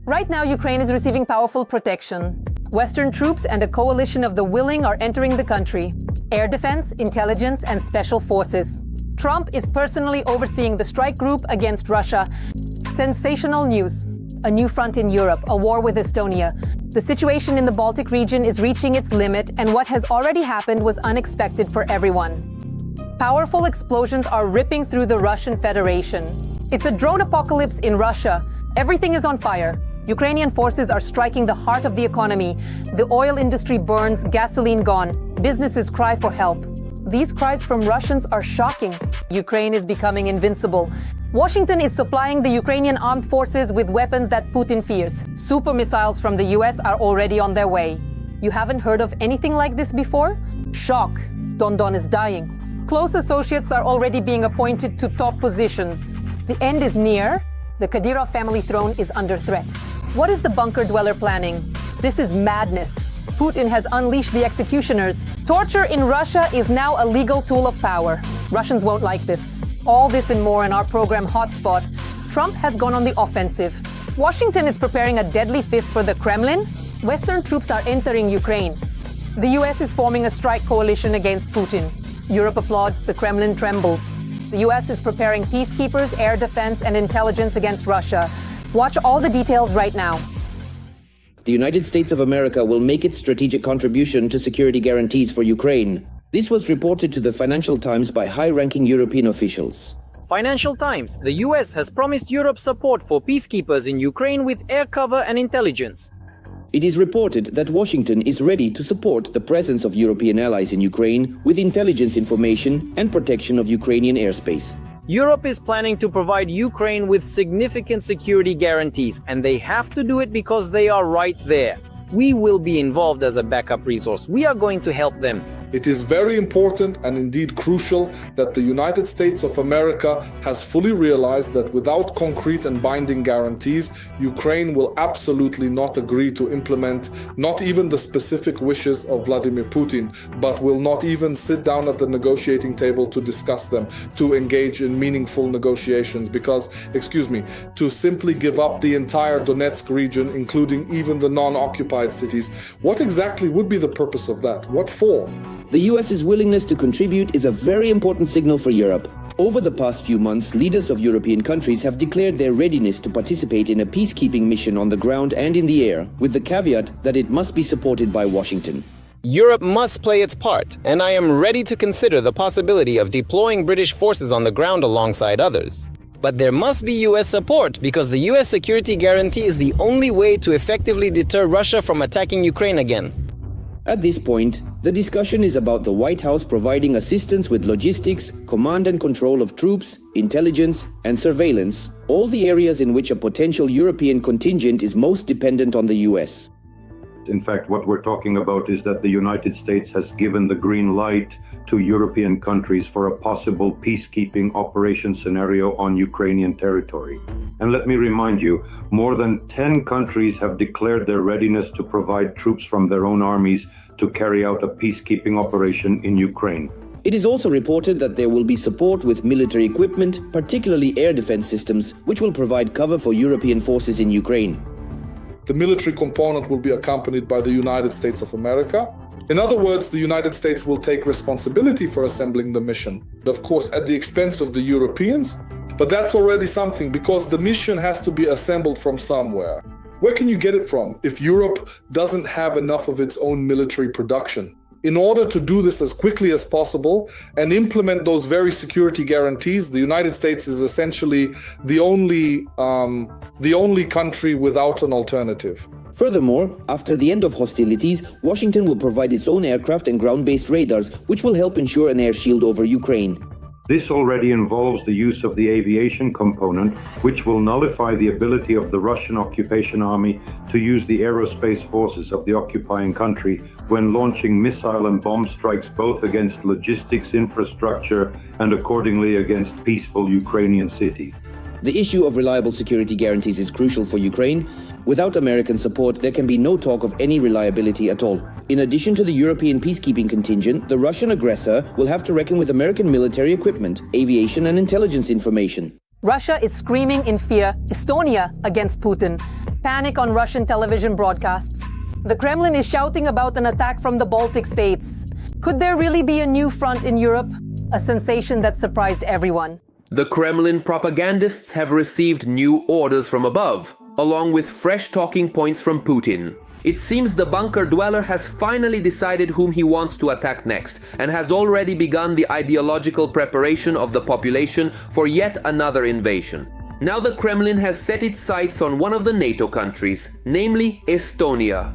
Right now, Ukraine is receiving powerful protection. Western troops and a coalition of the willing are entering the country. Air defense, intelligence, and special forces. Trump is personally overseeing the strike group against Russia. Sensational news. A new front in Europe, a war with Estonia. The situation in the Baltic region is reaching its limit, and what has already happened was unexpected for everyone. Powerful explosions are ripping through the Russian Federation. It's a drone apocalypse in Russia. Everything is on fire. Ukrainian forces are striking the heart of the economy. The oil industry burns, gasoline gone. Businesses cry for help. These cries from Russians are shocking. Ukraine is becoming invincible. Washington is supplying the Ukrainian armed forces with weapons that Putin fears. Super missiles from the US are already on their way. You haven't heard of anything like this before? Shock. Don is dying. Close associates are already being appointed to top positions. The end is near. The Kadyrov family throne is under threat. What is the bunker dweller planning? This is madness. Putin has unleashed the executioners. Torture in Russia is now a legal tool of power. Russians won't like this. All this and more in our program Hotspot. Trump has gone on the offensive. Washington is preparing a deadly fist for the Kremlin. Western troops are entering Ukraine. The US is forming a strike coalition against Putin. Europe applauds, the Kremlin trembles. The US is preparing peacekeepers, air defense, and intelligence against Russia. Watch all the details right now. The United States of America will make its strategic contribution to security guarantees for Ukraine. This was reported to the Financial Times by high-ranking European officials. Financial Times: the US has promised Europe support for peacekeepers in Ukraine with air cover and intelligence. It is reported that Washington is ready to support the presence of European allies in Ukraine with intelligence information and protection of Ukrainian airspace. Europe is planning to provide Ukraine with significant security guarantees, and they have to do it because they are right there. We will be involved as a backup resource. We are going to help them. It is very important and indeed crucial that the United States of America has fully realized that without concrete and binding guarantees, Ukraine will absolutely not agree to implement not even the specific wishes of Vladimir Putin, but will not even sit down at the negotiating table to discuss them, to engage in meaningful negotiations, because, to simply give up the entire Donetsk region, including even the non-occupied cities. What exactly would be the purpose of that? What for? The US's willingness to contribute is a very important signal for Europe. Over the past few months, leaders of European countries have declared their readiness to participate in a peacekeeping mission on the ground and in the air, with the caveat that it must be supported by Washington. Europe must play its part, and I am ready to consider the possibility of deploying British forces on the ground alongside others. But there must be US support, because the US security guarantee is the only way to effectively deter Russia from attacking Ukraine again. At this point, the discussion is about the White House providing assistance with logistics, command and control of troops, intelligence, and surveillance, all the areas in which a potential European contingent is most dependent on the US. In fact, what we're talking about is that the United States has given the green light to European countries for a possible peacekeeping operation scenario on Ukrainian territory. And let me remind you, more than 10 countries have declared their readiness to provide troops from their own armies to carry out a peacekeeping operation in Ukraine. It is also reported that there will be support with military equipment, particularly air defense systems, which will provide cover for European forces in Ukraine. The military component will be accompanied by the United States of America. In other words, the United States will take responsibility for assembling the mission, of course at the expense of the Europeans, but that's already something, because the mission has to be assembled from somewhere. Where can you get it from if Europe doesn't have enough of its own military production? In order to do this as quickly as possible and implement those very security guarantees, the United States is essentially the only country without an alternative. Furthermore, after the end of hostilities, Washington will provide its own aircraft and ground-based radars, which will help ensure an air shield over Ukraine. This already involves the use of the aviation component, which will nullify the ability of the Russian occupation army to use the aerospace forces of the occupying country when launching missile and bomb strikes both against logistics infrastructure and accordingly against peaceful Ukrainian cities. The issue of reliable security guarantees is crucial for Ukraine. Without American support, there can be no talk of any reliability at all. In addition to the European peacekeeping contingent, the Russian aggressor will have to reckon with American military equipment, aviation and intelligence information. Russia is screaming in fear, Estonia against Putin. Panic on Russian television broadcasts. The Kremlin is shouting about an attack from the Baltic states. Could there really be a new front in Europe? A sensation that surprised everyone. The Kremlin propagandists have received new orders from above, along with fresh talking points from Putin. It seems the bunker dweller has finally decided whom he wants to attack next, and has already begun the ideological preparation of the population for yet another invasion. Now the Kremlin has set its sights on one of the NATO countries, namely Estonia.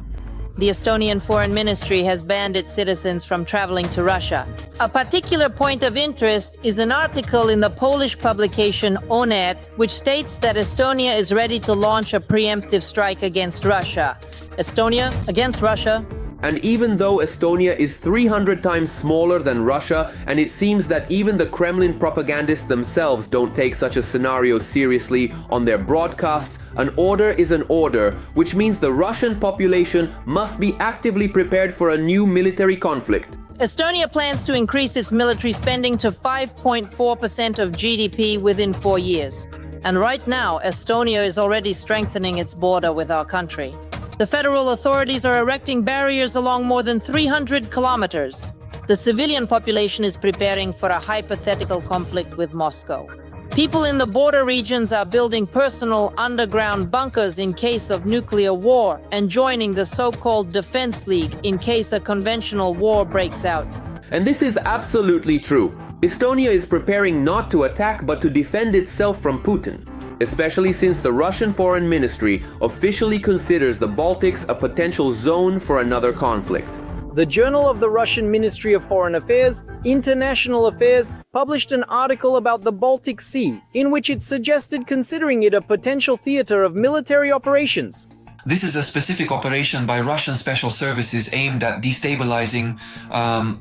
The Estonian Foreign Ministry has banned its citizens from traveling to Russia. A particular point of interest is an article in the Polish publication Onet, which states that Estonia is ready to launch a preemptive strike against Russia. Estonia against Russia. And even though Estonia is 300 times smaller than Russia, and it seems that even the Kremlin propagandists themselves don't take such a scenario seriously on their broadcasts, an order is an order, which means the Russian population must be actively prepared for a new military conflict. Estonia plans to increase its military spending to 5.4% of GDP within 4 years. And right now, Estonia is already strengthening its border with our country. The federal authorities are erecting barriers along more than 300 kilometers. The civilian population is preparing for a hypothetical conflict with Moscow. People in the border regions are building personal underground bunkers in case of nuclear war and joining the so-called Defense League in case a conventional war breaks out. And this is absolutely true. Estonia is preparing not to attack but to defend itself from Putin, especially since the Russian Foreign Ministry officially considers the Baltics a potential zone for another conflict. The Journal of the Russian Ministry of Foreign Affairs, International Affairs, published an article about the Baltic Sea, in which it suggested considering it a potential theater of military operations. This is a specific operation by Russian special services aimed at destabilizing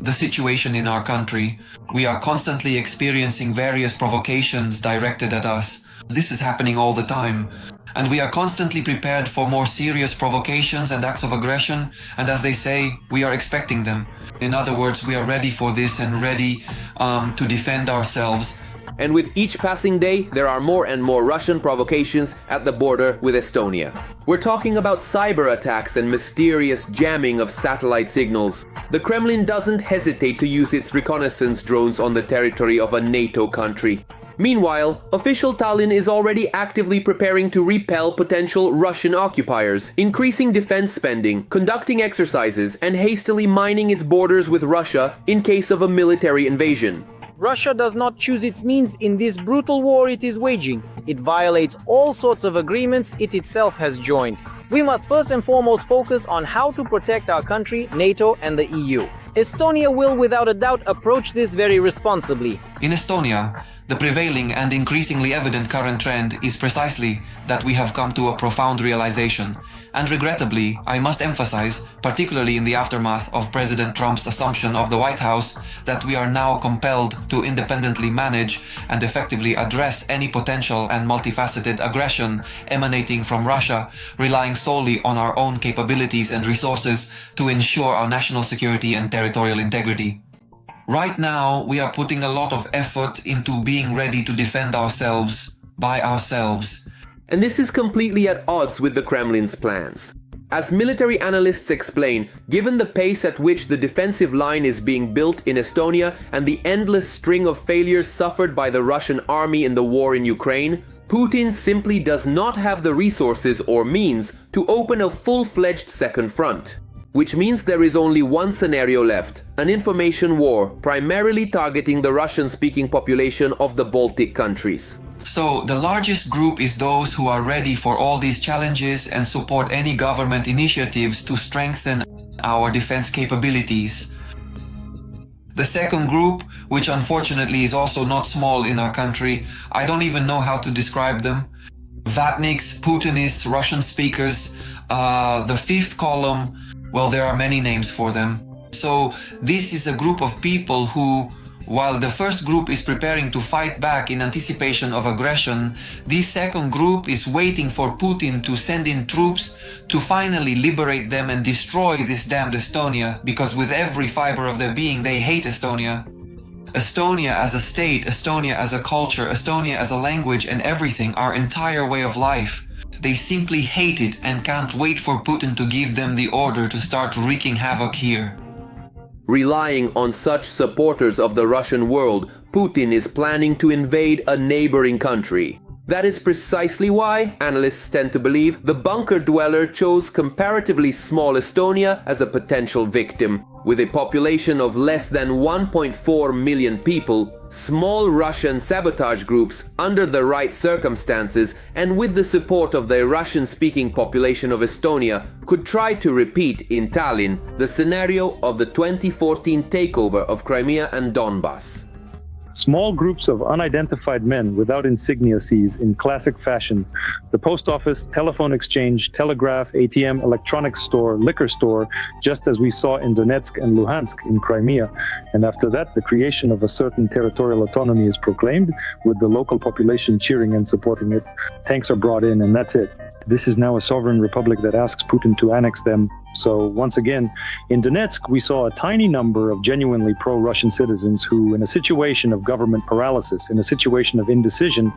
the situation in our country. We are constantly experiencing various provocations directed at us. This is happening all the time. And we are constantly prepared for more serious provocations and acts of aggression, and as they say, we are expecting them. In other words, we are ready for this and ready to defend ourselves. And with each passing day, there are more and more Russian provocations at the border with Estonia. We're talking about cyber attacks and mysterious jamming of satellite signals. The Kremlin doesn't hesitate to use its reconnaissance drones on the territory of a NATO country. Meanwhile, official Tallinn is already actively preparing to repel potential Russian occupiers, increasing defense spending, conducting exercises, and hastily mining its borders with Russia in case of a military invasion. Russia does not choose its means in this brutal war it is waging. It violates all sorts of agreements it itself has joined. We must first and foremost focus on how to protect our country, NATO, and the EU. Estonia will without a doubt approach this very responsibly. In Estonia, the prevailing and increasingly evident current trend is precisely that we have come to a profound realization. And regrettably, I must emphasize, particularly in the aftermath of President Trump's assumption of the White House, that we are now compelled to independently manage and effectively address any potential and multifaceted aggression emanating from Russia, relying solely on our own capabilities and resources to ensure our national security and territorial integrity. Right now, we are putting a lot of effort into being ready to defend ourselves by ourselves. And this is completely at odds with the Kremlin's plans. As military analysts explain, given the pace at which the defensive line is being built in Estonia and the endless string of failures suffered by the Russian army in the war in Ukraine, Putin simply does not have the resources or means to open a full-fledged second front. Which means there is only one scenario left, an information war, primarily targeting the Russian-speaking population of the Baltic countries. So, the largest group is those who are ready for all these challenges and support any government initiatives to strengthen our defense capabilities. The second group, which unfortunately is also not small in our country, I don't even know how to describe them. Vatniks, Putinists, Russian speakers, the fifth column, well, there are many names for them. So this is a group of people who, while the first group is preparing to fight back in anticipation of aggression, this second group is waiting for Putin to send in troops to finally liberate them and destroy this damned Estonia, because with every fiber of their being they hate Estonia. Estonia as a state, Estonia as a culture, Estonia as a language and everything, our entire way of life. They simply hate it and can't wait for Putin to give them the order to start wreaking havoc here. Relying on such supporters of the Russian world, Putin is planning to invade a neighboring country. That is precisely why, analysts tend to believe, the bunker dweller chose comparatively small Estonia as a potential victim. With a population of less than 1.4 million people, small Russian sabotage groups, under the right circumstances and with the support of the Russian-speaking population of Estonia, could try to repeat in Tallinn the scenario of the 2014 takeover of Crimea and Donbass. Small groups of unidentified men without insignia seize in classic fashion the post office, telephone exchange, telegraph, ATM, electronics store, liquor store, just as we saw in Donetsk and Luhansk in Crimea. And after that, the creation of a certain territorial autonomy is proclaimed, with the local population cheering and supporting it. Tanks are brought in, and that's it. This is now a sovereign republic that asks Putin to annex them. So once again, in Donetsk, we saw a tiny number of genuinely pro-Russian citizens who, in a situation of government paralysis, in a situation of indecision,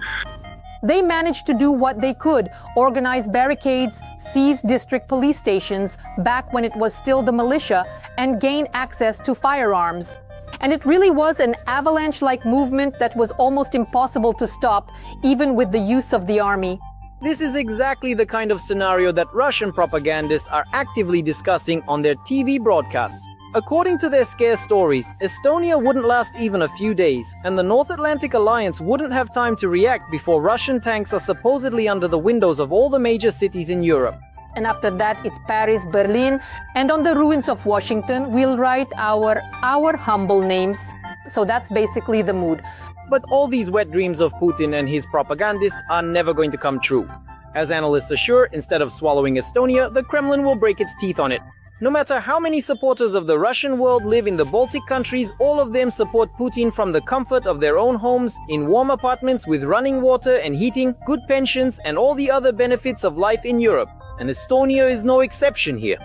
they managed to do what they could, organize barricades, seize district police stations back when it was still the militia, and gain access to firearms. And it really was an avalanche-like movement that was almost impossible to stop, even with the use of the army. This is exactly the kind of scenario that Russian propagandists are actively discussing on their TV broadcasts. According to their scare stories, Estonia wouldn't last even a few days, and the North Atlantic Alliance wouldn't have time to react before Russian tanks are supposedly under the windows of all the major cities in Europe. And after that, it's Paris, Berlin, and on the ruins of Washington, we'll write our humble names. So that's basically the mood. But all these wet dreams of Putin and his propagandists are never going to come true. As analysts assure, instead of swallowing Estonia, the Kremlin will break its teeth on it. No matter how many supporters of the Russian world live in the Baltic countries, all of them support Putin from the comfort of their own homes, in warm apartments with running water and heating, good pensions, and all the other benefits of life in Europe. And Estonia is no exception here.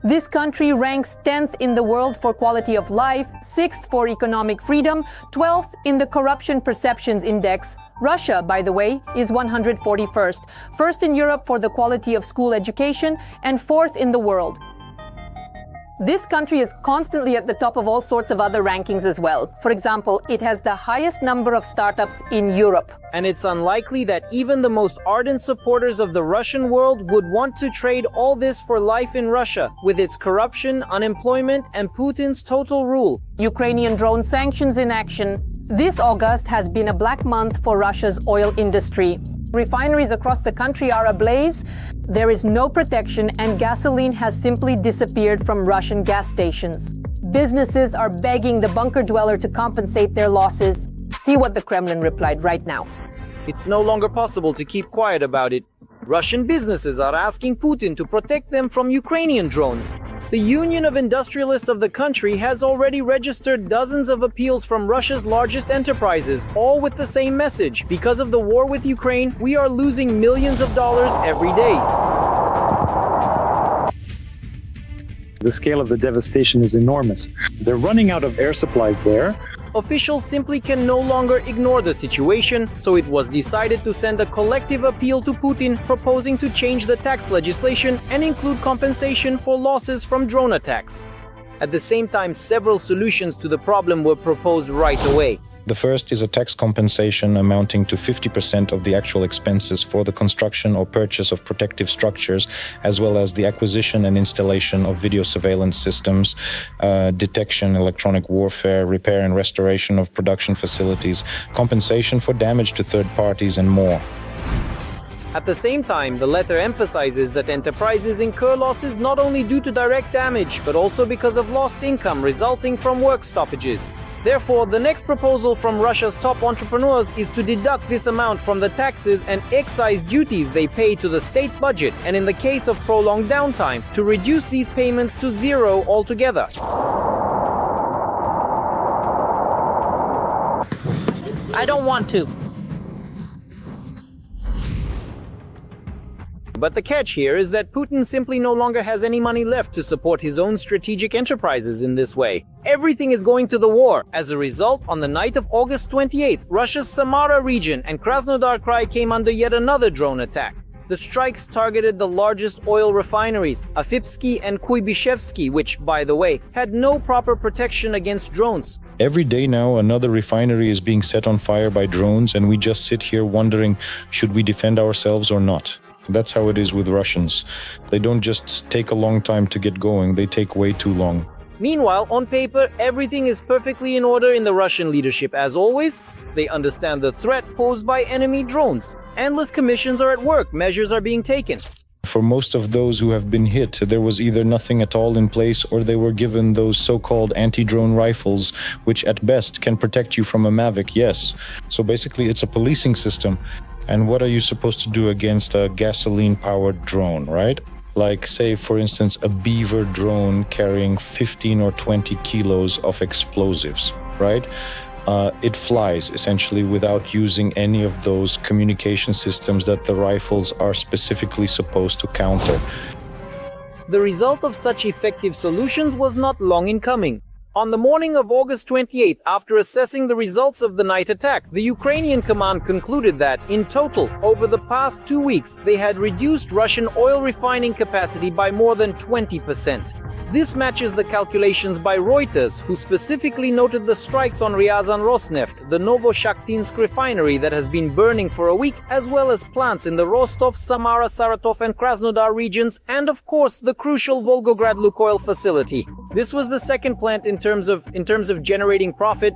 This country ranks 10th in the world for quality of life, 6th for economic freedom, 12th in the Corruption Perceptions Index. Russia, by the way, is 141st, first in Europe for the quality of school education, and 4th in the world. This country is constantly at the top of all sorts of other rankings as well. For example, it has the highest number of startups in Europe. And it's unlikely that even the most ardent supporters of the Russian world would want to trade all this for life in Russia, with its corruption, unemployment, and Putin's total rule. Ukrainian drone sanctions in action. This August has been a black month for Russia's oil industry. Refineries across the country are ablaze. There is no protection, and gasoline has simply disappeared from Russian gas stations. Businesses are begging the bunker dweller to compensate their losses. See what the Kremlin replied right now. It's no longer possible to keep quiet about it. Russian businesses are asking Putin to protect them from Ukrainian drones. The Union of Industrialists of the country has already registered dozens of appeals from Russia's largest enterprises, all with the same message. Because of the war with Ukraine, we are losing millions of dollars every day. the scale of the devastation is enormous. They're running out of air supplies there. Officials simply can no longer ignore the situation, so it was decided to send a collective appeal to Putin proposing to change the tax legislation and include compensation for losses from drone attacks. At the same time, several solutions to the problem were proposed right away. The first is a tax compensation amounting to 50% of the actual expenses for the construction or purchase of protective structures, as well as the acquisition and installation of video surveillance systems, detection, electronic warfare, repair and restoration of production facilities, compensation for damage to third parties, and more. At the same time, the letter emphasizes that enterprises incur losses not only due to direct damage, but also because of lost income resulting from work stoppages. Therefore, the next proposal from Russia's top entrepreneurs is to deduct this amount from the taxes and excise duties they pay to the state budget, and in the case of prolonged downtime, to reduce these payments to zero altogether. I don't want to. But the catch here is that Putin simply no longer has any money left to support his own strategic enterprises in this way. Everything is going to the war. As a result, on the night of August 28th, Russia's Samara region and Krasnodar Krai came under yet another drone attack. The strikes targeted the largest oil refineries, Afipsky and Kuybishevsky, which, by the way, had no proper protection against drones. Every day now, another refinery is being set on fire by drones, and we just sit here wondering, should we defend ourselves or not? That's how it is with Russians. They don't just take a long time to get going, they take way too long. Meanwhile, on paper, everything is perfectly in order in the Russian leadership. As always, they understand the threat posed by enemy drones. Endless commissions are at work, measures are being taken. For most of those who have been hit, there was either nothing at all in place or they were given those so-called anti-drone rifles, which at best can protect you from a Mavic, yes. So basically it's a policing system. And what are you supposed to do against a gasoline-powered drone, right? Like, say, for instance, a Beaver drone carrying 15 or 20 kilos of explosives, right? It flies, essentially, without using any of those communication systems that the rifles are specifically supposed to counter. The result of such effective solutions was not long in coming. On the morning of August 28th, after assessing the results of the night attack, the Ukrainian command concluded that, in total, over the past 2 weeks, they had reduced Russian oil refining capacity by more than 20%. This matches the calculations by Reuters, who specifically noted the strikes on Ryazan Rosneft, the Novoshaktinsk refinery that has been burning for a week, as well as plants in the Rostov, Samara, Saratov and Krasnodar regions, and of course the crucial Volgograd Lukoil facility. This was the second plant in terms of generating profit.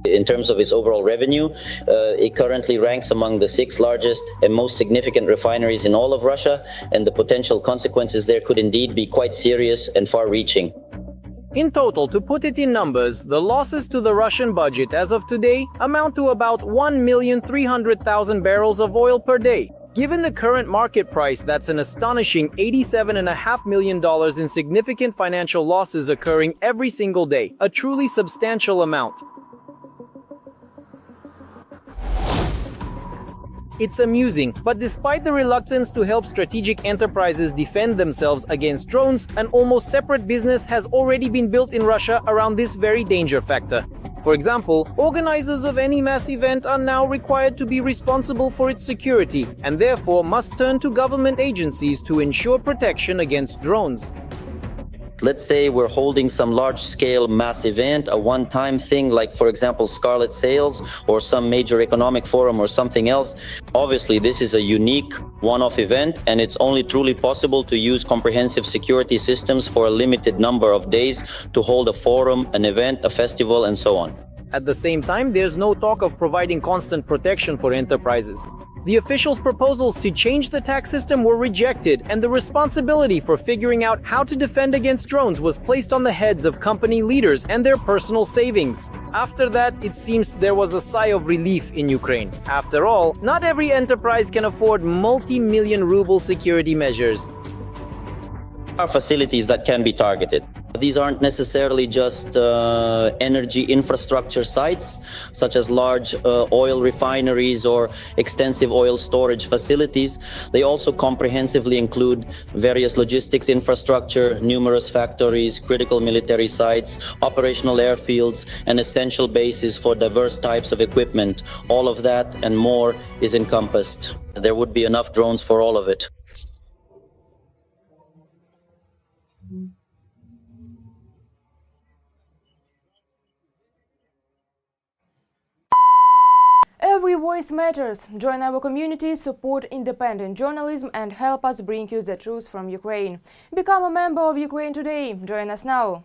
In terms of its overall revenue, it currently ranks among the 6 largest and most significant refineries in all of Russia, and the potential consequences there could indeed be quite serious and far-reaching. In total, to put it in numbers, the losses to the Russian budget as of today amount to about 1,300,000 barrels of oil per day. Given the current market price, that's an astonishing $87.5 million in significant financial losses occurring every single day, a truly substantial amount. It's amusing, but despite the reluctance to help strategic enterprises defend themselves against drones, an almost separate business has already been built in Russia around this very danger factor. For example, organizers of any mass event are now required to be responsible for its security, and therefore must turn to government agencies to ensure protection against drones. Let's say we're holding some large-scale mass event, a one-time thing like, for example, Scarlet Sales or some major economic forum or something else. Obviously, this is a unique one-off event, and it's only truly possible to use comprehensive security systems for a limited number of days to hold a forum, an event, a festival, and so on. At the same time, there's no talk of providing constant protection for enterprises. The officials' proposals to change the tax system were rejected, and the responsibility for figuring out how to defend against drones was placed on the heads of company leaders and their personal savings. After that, it seems there was a sigh of relief in Ukraine. After all, not every enterprise can afford multi-million ruble security measures. There are facilities that can be targeted. These aren't necessarily just energy infrastructure sites, such as large oil refineries or extensive oil storage facilities. They also comprehensively include various logistics infrastructure, numerous factories, critical military sites, operational airfields, and essential bases for diverse types of equipment. All of that and more is encompassed. There would be enough drones for all of it. Every voice matters. Join our community, support independent journalism and help us bring you the truth from Ukraine. Become a member of Ukraine today. Join us now.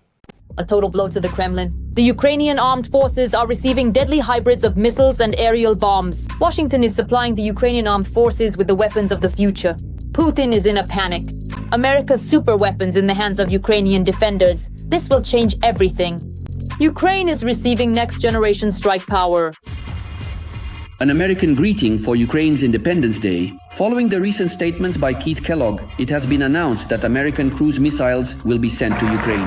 A total blow to the Kremlin. The Ukrainian armed forces are receiving deadly hybrids of missiles and aerial bombs. Washington is supplying the Ukrainian armed forces with the weapons of the future. Putin is in a panic. America's superweapons in the hands of Ukrainian defenders. This will change everything. Ukraine is receiving next-generation strike power. An American greeting for Ukraine's Independence Day. Following the recent statements by Keith Kellogg, it has been announced that American cruise missiles will be sent to Ukraine.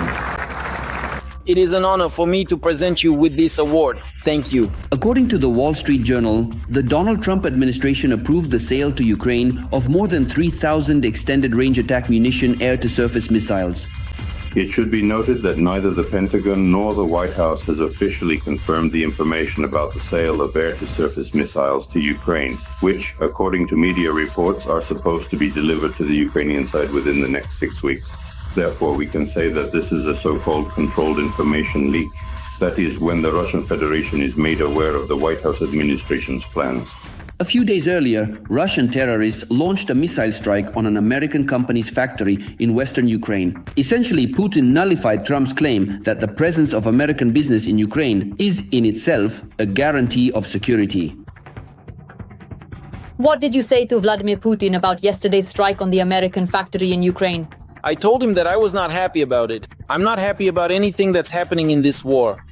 It is an honor for me to present you with this award. Thank you. According to the Wall Street Journal, the Donald Trump administration approved the sale to Ukraine of more than 3,000 extended-range attack munition air-to-surface missiles. It should be noted that neither the Pentagon nor the White House has officially confirmed the information about the sale of air-to-surface missiles to Ukraine, which, according to media reports, are supposed to be delivered to the Ukrainian side within the next 6 weeks. Therefore, we can say that this is a so-called controlled information leak. That is, when the Russian Federation is made aware of the White House administration's plans. A few days earlier, Russian terrorists launched a missile strike on an American company's factory in western Ukraine. Essentially, Putin nullified Trump's claim that the presence of American business in Ukraine is in itself a guarantee of security. What did you say to Vladimir Putin about yesterday's strike on the American factory in Ukraine? I told him that I was not happy about it. I'm not happy about anything that's happening in this war.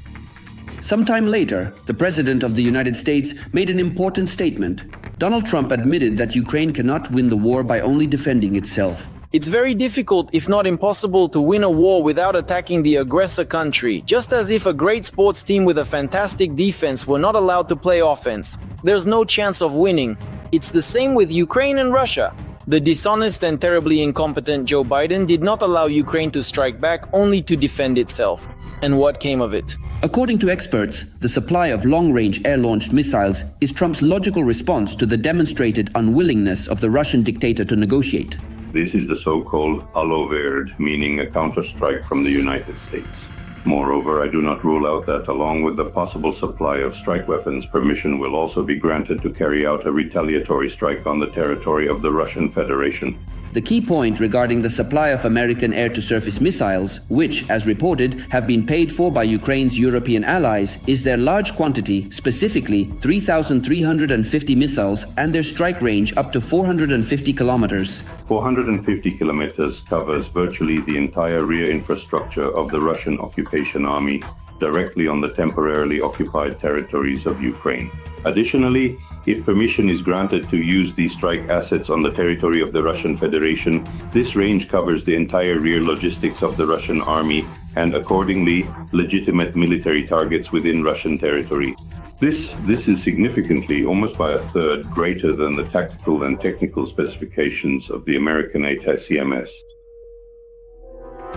Sometime later, the President of the United States made an important statement. Donald Trump admitted that Ukraine cannot win the war by only defending itself. It's very difficult, if not impossible, to win a war without attacking the aggressor country, just as if a great sports team with a fantastic defense were not allowed to play offense. There's no chance of winning. It's the same with Ukraine and Russia. The dishonest and terribly incompetent Joe Biden did not allow Ukraine to strike back, only to defend itself. And what came of it? According to experts, the supply of long-range air-launched missiles is Trump's logical response to the demonstrated unwillingness of the Russian dictator to negotiate. This is the so-called allo verd, meaning a counterstrike from the United States. Moreover, I do not rule out that, along with the possible supply of strike weapons, permission will also be granted to carry out a retaliatory strike on the territory of the Russian Federation. The key point regarding the supply of American air-to-surface missiles, which, as reported, have been paid for by Ukraine's European allies, is their large quantity, specifically 3,350 missiles, and their strike range up to 450 kilometers. 450 kilometers covers virtually the entire rear infrastructure of the Russian occupation army, directly on the temporarily occupied territories of Ukraine. Additionally, if permission is granted to use these strike assets on the territory of the Russian Federation, this range covers the entire rear logistics of the Russian army and, accordingly, legitimate military targets within Russian territory. This is significantly, almost by a third, greater than the tactical and technical specifications of the American ATACMS.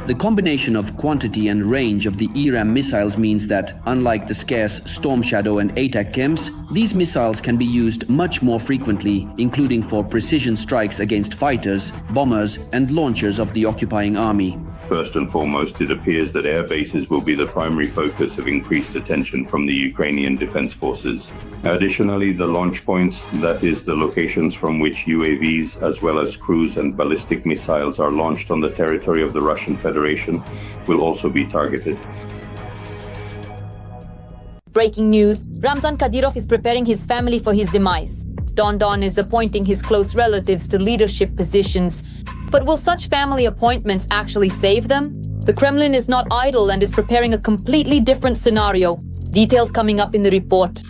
The combination of quantity and range of the ERAM missiles means that, unlike the scarce Storm Shadow and ATACMS, these missiles can be used much more frequently, including for precision strikes against fighters, bombers, and launchers of the occupying army. First and foremost, it appears that air bases will be the primary focus of increased attention from the Ukrainian defense forces. Additionally, the launch points, that is, the locations from which UAVs as well as cruise and ballistic missiles are launched on the territory of the Russian Federation, will also be targeted. Breaking news, Ramzan Kadyrov is preparing his family for his demise. Don is appointing his close relatives to leadership positions. But will such family appointments actually save them? The Kremlin is not idle and is preparing a completely different scenario. Details coming up in the report.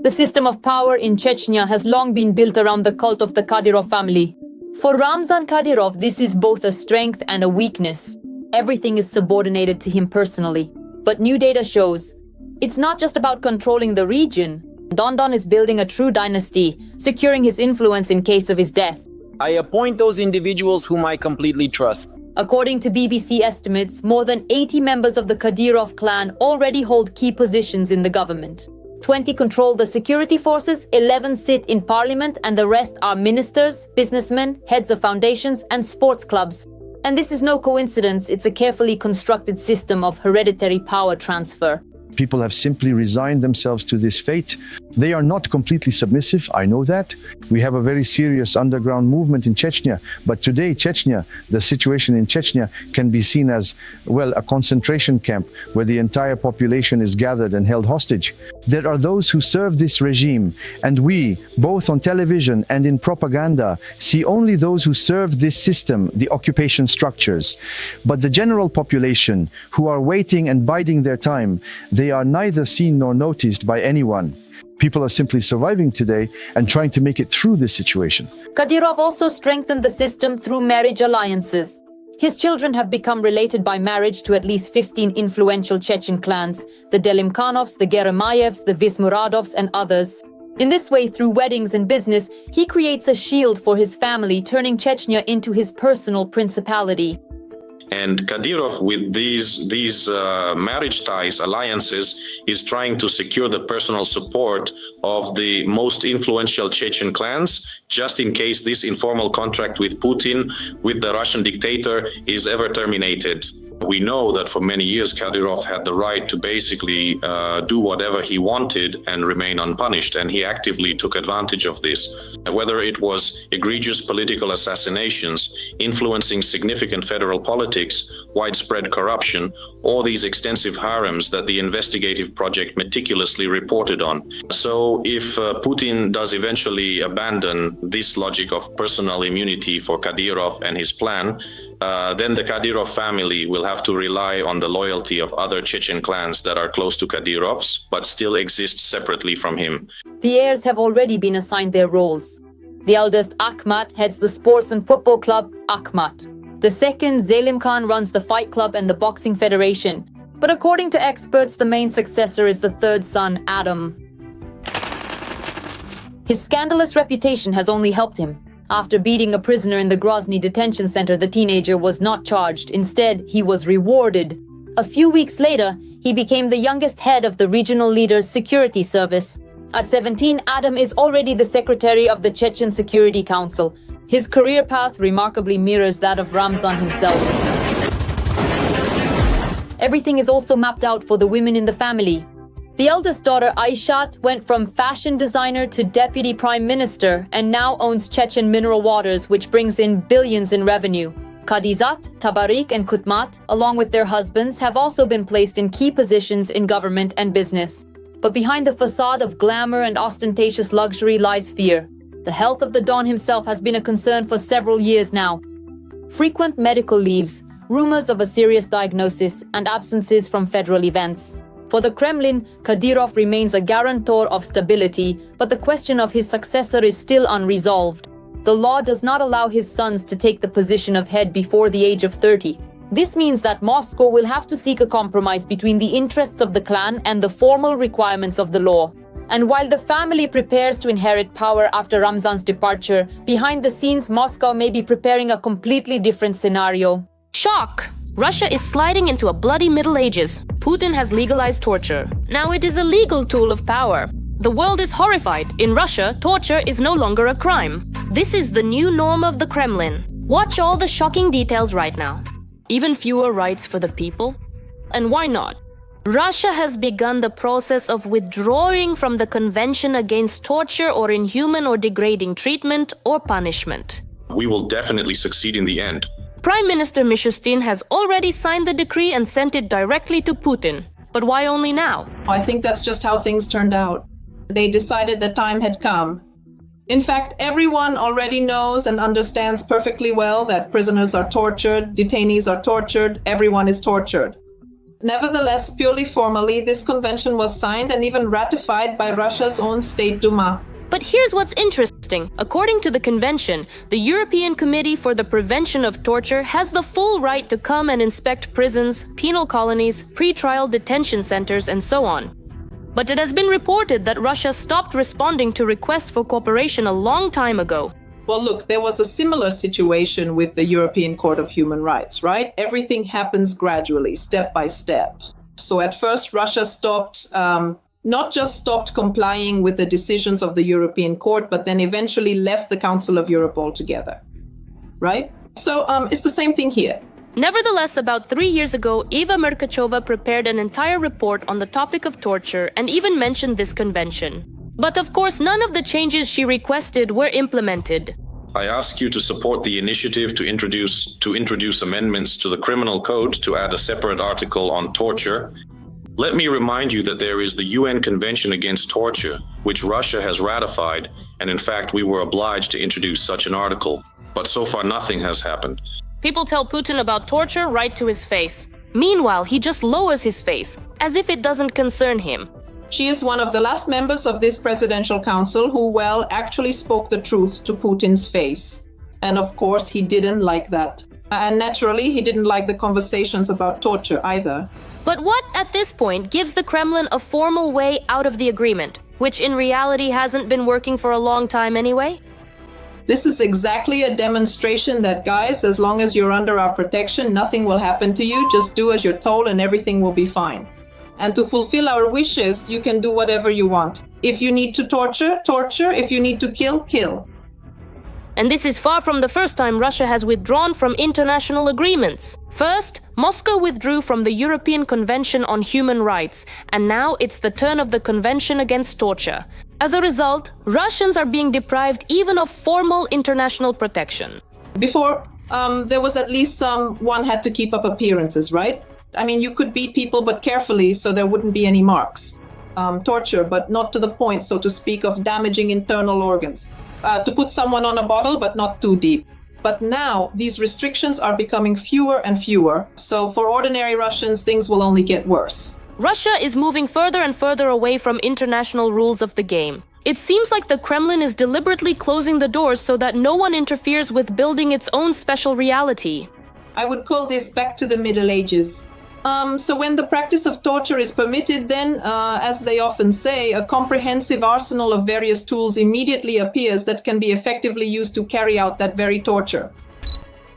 The system of power in Chechnya has long been built around the cult of the Kadyrov family. For Ramzan Kadyrov, this is both a strength and a weakness. Everything is subordinated to him personally. But new data shows it's not just about controlling the region. Don is building a true dynasty, securing his influence in case of his death. I appoint those individuals whom I completely trust. According to BBC estimates, more than 80 members of the Kadyrov clan already hold key positions in the government. 20 control the security forces, 11 sit in parliament, and the rest are ministers, businessmen, heads of foundations, and sports clubs. And this is no coincidence, it's a carefully constructed system of hereditary power transfer. People have simply resigned themselves to this fate. They are not completely submissive, I know that. We have a very serious underground movement in Chechnya, but today Chechnya, the situation in Chechnya can be seen as, well, a concentration camp where the entire population is gathered and held hostage. There are those who serve this regime, and we, both on television and in propaganda, see only those who serve this system, the occupation structures. But the general population, who are waiting and biding their time, they are neither seen nor noticed by anyone. People are simply surviving today and trying to make it through this situation. Kadyrov also strengthened the system through marriage alliances. His children have become related by marriage to at least 15 influential Chechen clans, the Delimkanovs, the Geremayevs, the Vismuradovs, and others. In this way, through weddings and business, he creates a shield for his family, turning Chechnya into his personal principality. And Kadyrov, with these marriage ties, alliances, is trying to secure the personal support of the most influential Chechen clans, just in case this informal contract with Putin, with the Russian dictator, is ever terminated. We know that for many years Kadyrov had the right to basically do whatever he wanted and remain unpunished, and he actively took advantage of this. Whether it was egregious political assassinations, influencing significant federal politics, widespread corruption, or these extensive harems that the investigative project meticulously reported on. So if Putin does eventually abandon this logic of personal immunity for Kadyrov and his plan, then the Kadyrov family will have to rely on the loyalty of other Chechen clans that are close to Kadyrov's, but still exist separately from him. The heirs have already been assigned their roles. The eldest, Akhmat, heads the sports and football club, Akhmat. The second, Zelim Khan, runs the fight club and the boxing federation. But according to experts, the main successor is the third son, Adam. His scandalous reputation has only helped him. After beating a prisoner in the Grozny detention center, the teenager was not charged. Instead, he was rewarded. A few weeks later, he became the youngest head of the regional leader's security service. At 17, Adam is already the secretary of the Chechen Security Council. His career path remarkably mirrors that of Ramzan himself. Everything is also mapped out for the women in the family. The eldest daughter, Aishat, went from fashion designer to deputy prime minister and now owns Chechen Mineral Waters, which brings in billions in revenue. Kadizat, Tabarik, and Kutmat, along with their husbands, have also been placed in key positions in government and business. But behind the facade of glamour and ostentatious luxury lies fear. The health of the Don himself has been a concern for several years now. Frequent medical leaves, rumors of a serious diagnosis, and absences from federal events. For the Kremlin, Kadyrov remains a guarantor of stability, but the question of his successor is still unresolved. The law does not allow his sons to take the position of head before the age of 30. This means that Moscow will have to seek a compromise between the interests of the clan and the formal requirements of the law. And while the family prepares to inherit power after Ramzan's departure, behind the scenes Moscow may be preparing a completely different scenario. Shock! Russia is sliding into a bloody Middle Ages. Putin has legalized torture. Now it is a legal tool of power. The world is horrified. In Russia, torture is no longer a crime. This is the new norm of the Kremlin. Watch all the shocking details right now. Even fewer rights for the people? And why not? Russia has begun the process of withdrawing from the Convention Against Torture or Inhuman or Degrading Treatment or Punishment. We will definitely succeed in the end. Prime Minister Mishustin has already signed the decree and sent it directly to Putin. But why only now? I think that's just how things turned out. They decided the time had come. In fact, everyone already knows and understands perfectly well that prisoners are tortured, detainees are tortured, everyone is tortured. Nevertheless, purely formally, this convention was signed and even ratified by Russia's own State Duma. But here's what's interesting. According to the convention, the European Committee for the Prevention of Torture has the full right to come and inspect prisons, penal colonies, pre-trial detention centers, and so on. But it has been reported that Russia stopped responding to requests for cooperation a long time ago. Well, look, there was a similar situation with the European Court of Human Rights, right? Everything happens gradually, step by step. So at first, Russia not just stopped complying with the decisions of the European Court, but then eventually left the Council of Europe altogether, right? So it's the same thing here. Nevertheless, about 3 years ago, Eva Merkachova prepared an entire report on the topic of torture and even mentioned this convention. But of course, none of the changes she requested were implemented. I ask you to support the initiative to introduce amendments to the criminal code to add a separate article on torture. Let me remind you that there is the UN Convention Against Torture, which Russia has ratified, and in fact we were obliged to introduce such an article. But so far nothing has happened. People tell Putin about torture right to his face. Meanwhile, he just lowers his face, as if it doesn't concern him. She is one of the last members of this presidential council who, well, actually spoke the truth to Putin's face. And of course, he didn't like that. And naturally, he didn't like the conversations about torture either. But what, at this point, gives the Kremlin a formal way out of the agreement, which in reality hasn't been working for a long time anyway? This is exactly a demonstration that, guys, as long as you're under our protection, nothing will happen to you. Just do as you're told and everything will be fine. And to fulfill our wishes, you can do whatever you want. If you need to torture, torture. If you need to kill, kill. And this is far from the first time Russia has withdrawn from international agreements. First, Moscow withdrew from the European Convention on Human Rights, and now it's the turn of the Convention Against Torture. As a result, Russians are being deprived even of formal international protection. Before, there was at least one had to keep up appearances, right? I mean, you could beat people, but carefully, so there wouldn't be any marks. Torture, but not to the point, so to speak, of damaging internal organs. To put someone on a bottle, but not too deep. But now, these restrictions are becoming fewer and fewer, so for ordinary Russians, things will only get worse. Russia is moving further and further away from international rules of the game. It seems like the Kremlin is deliberately closing the doors so that no one interferes with building its own special reality. I would call this back to the Middle Ages. So when the practice of torture is permitted, then, as they often say, a comprehensive arsenal of various tools immediately appears that can be effectively used to carry out that very torture.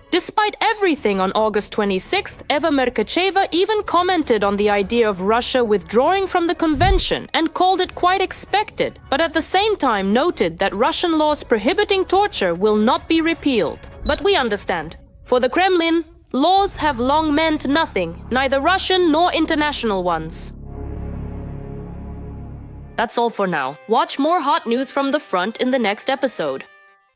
Despite everything, on August 26th, Eva Merkacheva even commented on the idea of Russia withdrawing from the convention and called it quite expected, but at the same time noted that Russian laws prohibiting torture will not be repealed. But we understand. For the Kremlin, laws have long meant nothing, neither Russian nor international ones. That's all for now. Watch more hot news from the front in the next episode.